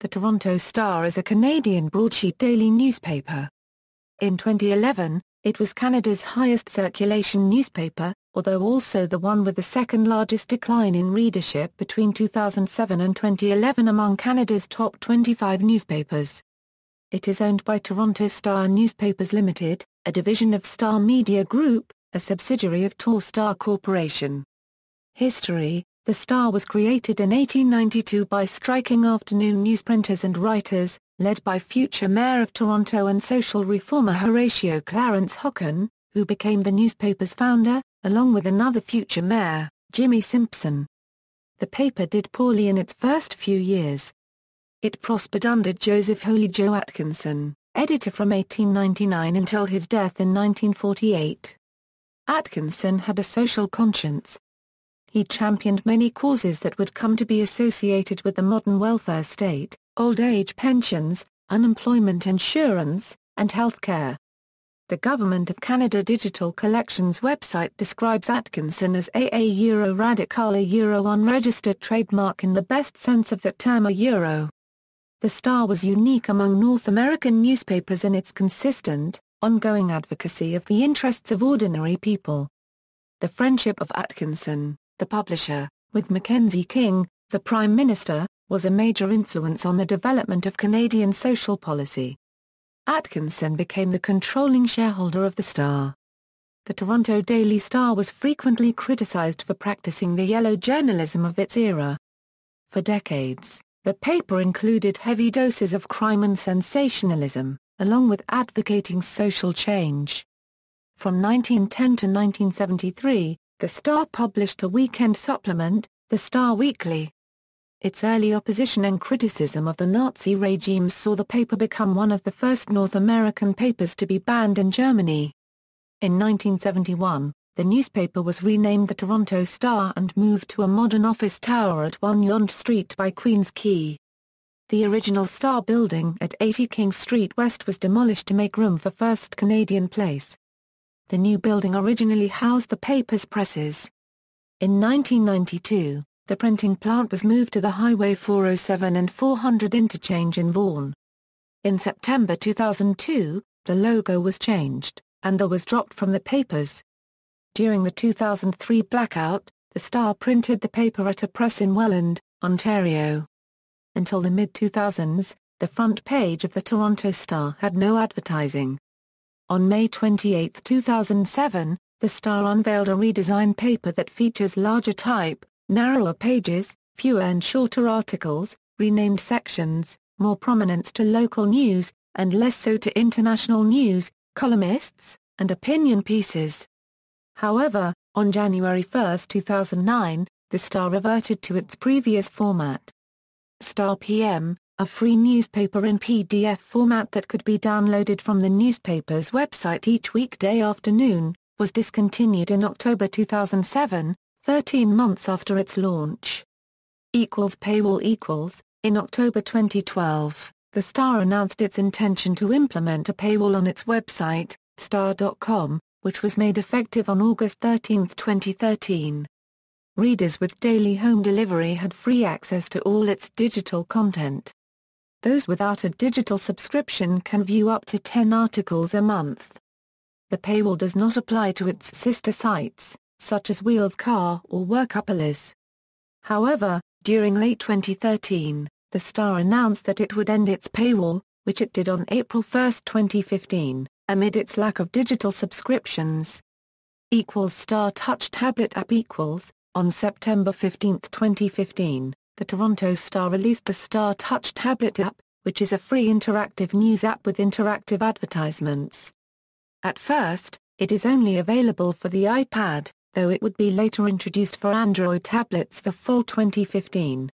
The Toronto Star is a Canadian broadsheet daily newspaper. In 2011, it was Canada's highest circulation newspaper, although also the one with the second largest decline in readership between 2007 and 2011 among Canada's top 25 newspapers. It is owned by Toronto Star Newspapers Ltd, a division of Star Media Group, a subsidiary of Torstar Corporation. History: The Star was created in 1892 by striking afternoon newsprinters and writers, led by future Mayor of Toronto and social reformer Horatio Clarence Hocken, who became the newspaper's founder, along with another future mayor, Jimmy Simpson. The paper did poorly in its first few years. It prospered under Joseph Holy Joe Atkinson, editor from 1899 until his death in 1948. Atkinson had a social conscience. He championed many causes that would come to be associated with the modern welfare state: old age pensions, unemployment insurance, and health care. The Government of Canada Digital Collections website describes Atkinson as a Euro-radical, a Euro-unregistered trademark in the best sense of the term a Euro. The Star was unique among North American newspapers in its consistent, ongoing advocacy of the interests of ordinary people. The friendship of Atkinson, the publisher, with Mackenzie King, the Prime Minister, was a major influence on the development of Canadian social policy. Atkinson became the controlling shareholder of the Star. The Toronto Daily Star was frequently criticized for practicing the yellow journalism of its era. For decades, the paper included heavy doses of crime and sensationalism, along with advocating social change. From 1910 to 1973, the Star published a weekend supplement, the Star Weekly. Its early opposition and criticism of the Nazi regime saw the paper become one of the first North American papers to be banned in Germany. In 1971, the newspaper was renamed the Toronto Star and moved to a modern office tower at 1 Yonge Street by Queen's Quay. The original Star building at 80 King Street West was demolished to make room for First Canadian Place. The new building originally housed the paper's presses. In 1992, the printing plant was moved to the Highway 407 and 400 interchange in Vaughan. In September 2002, the logo was changed, and the was dropped from the papers. During the 2003 blackout, the Star printed the paper at a press in Welland, Ontario. Until the mid-2000s, the front page of the Toronto Star had no advertising. On May 28, 2007, the Star unveiled a redesigned paper that features larger type, narrower pages, fewer and shorter articles, renamed sections, more prominence to local news, and less so to international news, columnists, and opinion pieces. However, on January 1, 2009, the Star reverted to its previous format. Star PM, a free newspaper in PDF format that could be downloaded from the newspaper's website each weekday afternoon, was discontinued in October 2007, 13 months after its launch. Paywall. In October 2012, the Star announced its intention to implement a paywall on its website, star.com, which was made effective on August 13, 2013. Readers with daily home delivery had free access to all its digital content. Those without a digital subscription can view up to 10 articles a month. The paywall does not apply to its sister sites, such as Wheels Car or Workopolis. However, during late 2013, the Star announced that it would end its paywall, which it did on April 1, 2015, amid its lack of digital subscriptions. Star Touch Tablet App. On September 15, 2015, the Toronto Star released the Star Touch Tablet app, which is a free interactive news app with interactive advertisements. At first, it is only available for the iPad, though it would be later introduced for Android tablets for fall 2015.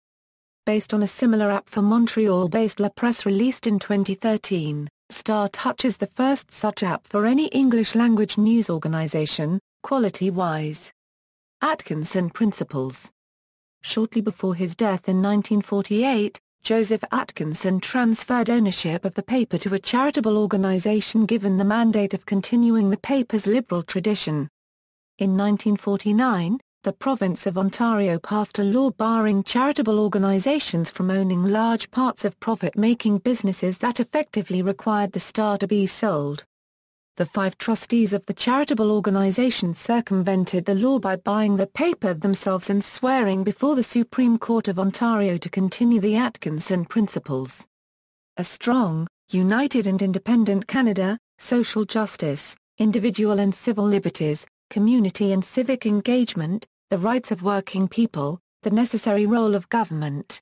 Based on a similar app for Montreal-based La Presse released in 2013, Star Touch is the first such app for any English-language news organization, quality-wise. Atkinson Principles. Shortly before his death in 1948, Joseph Atkinson transferred ownership of the paper to a charitable organization given the mandate of continuing the paper's liberal tradition. In 1949, the province of Ontario passed a law barring charitable organizations from owning large parts of profit-making businesses that effectively required the Star to be sold. The 5 trustees of the charitable organization circumvented the law by buying the paper themselves and swearing before the Supreme Court of Ontario to continue the Atkinson principles. A strong, united and independent Canada, social justice, individual and civil liberties, community and civic engagement, the rights of working people, the necessary role of government.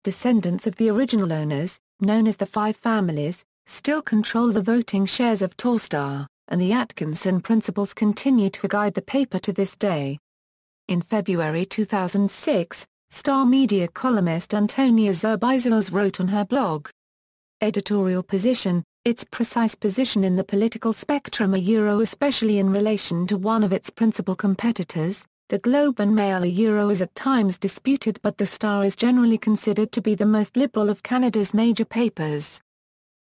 Descendants of the original owners, known as the 5 families, still control the voting shares of Torstar, and the Atkinson principles continue to guide the paper to this day. In February 2006, Star media columnist Antonia Zerbaizeros wrote on her blog, editorial position, its precise position in the political spectrum especially in relation to one of its principal competitors, the Globe and Mail is at times disputed, but the Star is generally considered to be the most liberal of Canada's major papers.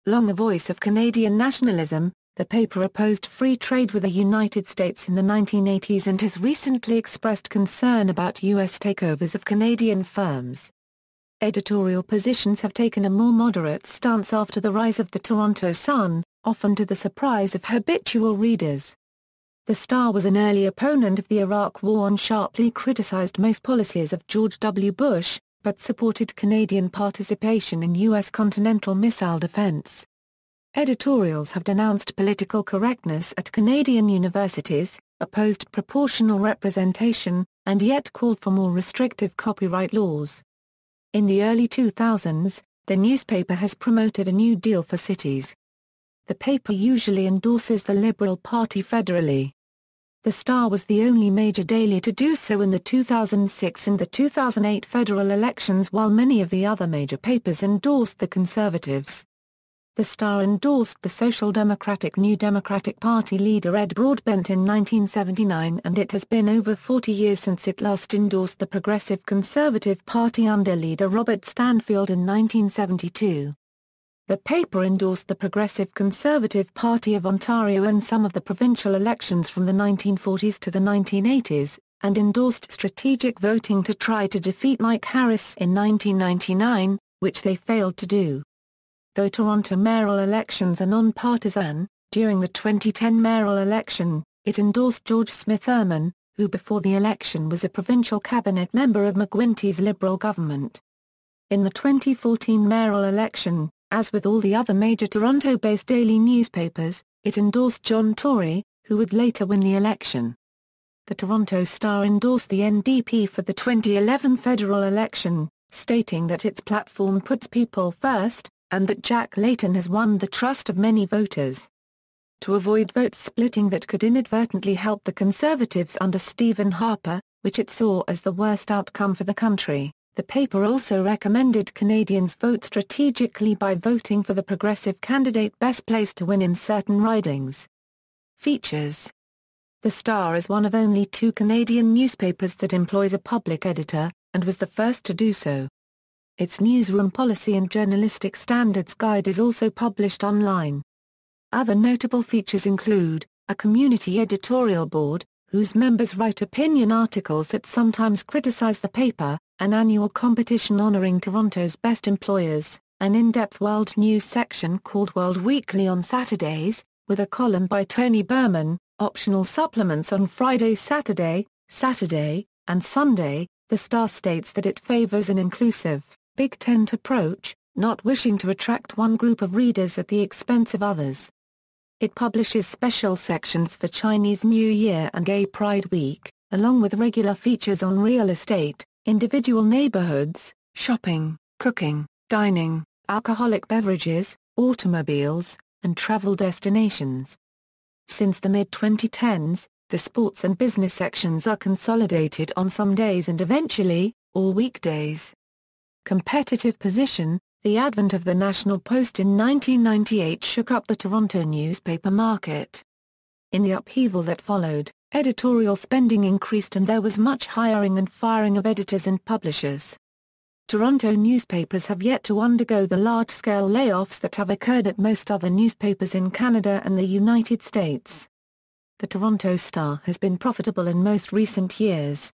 Long a voice of Canadian nationalism, the paper opposed free trade with the United States in the 1980s and has recently expressed concern about U.S. takeovers of Canadian firms. Editorial positions have taken a more moderate stance after the rise of the Toronto Sun, often to the surprise of habitual readers. The Star was an early opponent of the Iraq War and sharply criticized most policies of George W. Bush, but supported Canadian participation in U.S. continental missile defense. Editorials have denounced political correctness at Canadian universities, opposed proportional representation, and yet called for more restrictive copyright laws. In the early 2000s, the newspaper has promoted a New Deal for cities. The paper usually endorses the Liberal Party federally. The Star was the only major daily to do so in the 2006 and the 2008 federal elections, while many of the other major papers endorsed the Conservatives. The Star endorsed the Social Democratic New Democratic Party leader Ed Broadbent in 1979, and it has been over 40 years since it last endorsed the Progressive Conservative Party under leader Robert Stanfield in 1972. The paper endorsed the Progressive Conservative Party of Ontario in some of the provincial elections from the 1940s to the 1980s, and endorsed strategic voting to try to defeat Mike Harris in 1999, which they failed to do. Though Toronto mayoral elections are non-partisan, during the 2010 mayoral election, it endorsed George Smith-Erman, who before the election was a provincial cabinet member of McGuinty's Liberal government. In the 2014 mayoral election, as with all the other major Toronto-based daily newspapers, it endorsed John Tory, who would later win the election. The Toronto Star endorsed the NDP for the 2011 federal election, stating that its platform puts people first, and that Jack Layton has won the trust of many voters. To avoid vote splitting that could inadvertently help the Conservatives under Stephen Harper, which it saw as the worst outcome for the country, the paper also recommended Canadians vote strategically by voting for the progressive candidate best placed to win in certain ridings. Features. The Star is one of only 2 Canadian newspapers that employs a public editor, and was the first to do so. Its newsroom policy and journalistic standards guide is also published online. Other notable features include, a community editorial board, whose members write opinion articles that sometimes criticize the paper, an annual competition honoring Toronto's best employers, an in-depth world news section called World Weekly on Saturdays, with a column by Tony Berman, optional supplements on Friday, Saturday, and Sunday. The Star states that it favors an inclusive, Big Tent approach, not wishing to attract one group of readers at the expense of others. It publishes special sections for Chinese New Year and Gay Pride Week, along with regular features on real estate, individual neighborhoods, shopping, cooking, dining, alcoholic beverages, automobiles, and travel destinations. Since the mid-2010s, the sports and business sections are consolidated on some days and eventually, all weekdays. Competitive position. The advent of the National Post in 1998 shook up the Toronto newspaper market. In the upheaval that followed, editorial spending increased and there was much hiring and firing of editors and publishers. Toronto newspapers have yet to undergo the large-scale layoffs that have occurred at most other newspapers in Canada and the United States. The Toronto Star has been profitable in most recent years,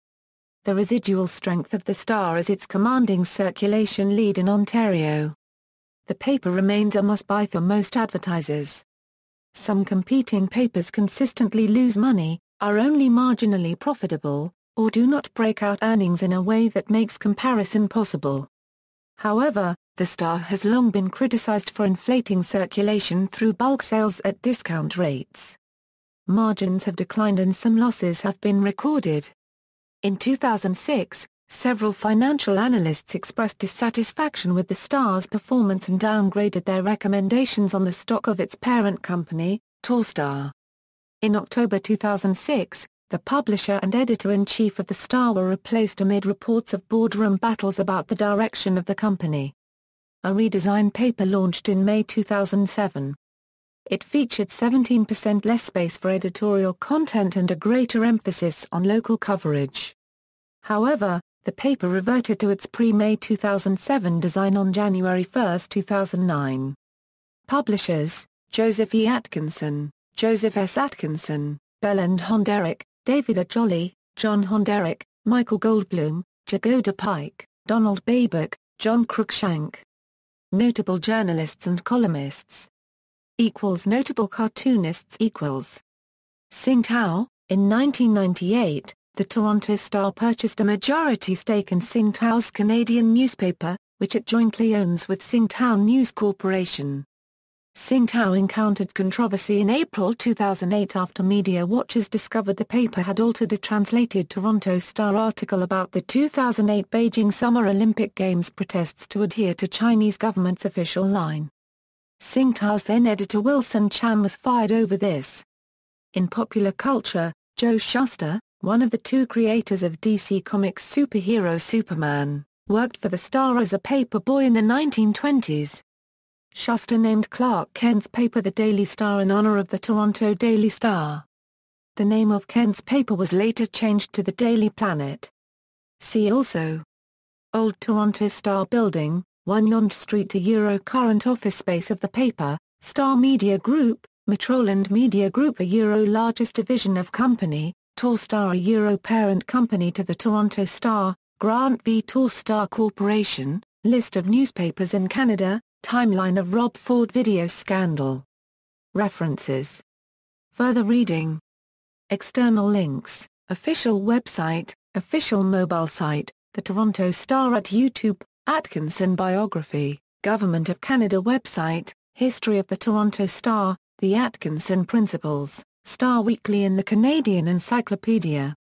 the residual strength of the Star is its commanding circulation lead in Ontario. The paper remains a must-buy for most advertisers. Some competing papers consistently lose money, are only marginally profitable, or do not break out earnings in a way that makes comparison possible. However, the Star has long been criticized for inflating circulation through bulk sales at discount rates. Margins have declined and some losses have been recorded. In 2006, several financial analysts expressed dissatisfaction with the Star's performance and downgraded their recommendations on the stock of its parent company, Torstar. In October 2006, the publisher and editor-in-chief of the Star were replaced amid reports of boardroom battles about the direction of the company. A redesigned paper launched in May 2007. It featured 17% less space for editorial content and a greater emphasis on local coverage. However, the paper reverted to its pre-May 2007 design on January 1, 2009. Publishers: Joseph E. Atkinson, Joseph S. Atkinson, Belland Honderick, David A. Jolly, John Honderick, Michael Goldblum, Jagoda Pike, Donald Babcock, John Cruikshank. Notable journalists and columnists. Notable cartoonists. Tsingtao. In 1998, the Toronto Star purchased a majority stake in Tsingtao's Canadian newspaper, which it jointly owns with Tsingtao News Corporation. Tsingtao encountered controversy in April 2008 after media watchers discovered the paper had altered a translated Toronto Star article about the 2008 Beijing Summer Olympic Games protests to adhere to Chinese government's official line. Tsingtao's then-editor Wilson Chan was fired over this. In popular culture, Joe Shuster, one of the two creators of DC Comics superhero Superman, worked for the Star as a paper boy in the 1920s. Shuster named Clark Kent's paper the Daily Star in honor of the Toronto Daily Star. The name of Kent's paper was later changed to the Daily Planet. See also: Old Toronto Star Building, 1 Yonge Street to current office space of the paper, Star Media Group, Metroland Media Group a largest division of company, Torstar a parent company to the Toronto Star, Grant v. Torstar Corporation, list of newspapers in Canada, timeline of Rob Ford video scandal. References. Further reading. External links, official website, official mobile site, the Toronto Star at YouTube, Atkinson biography, Government of Canada website, history of the Toronto Star, the Atkinson Principles, Star Weekly and the Canadian Encyclopedia.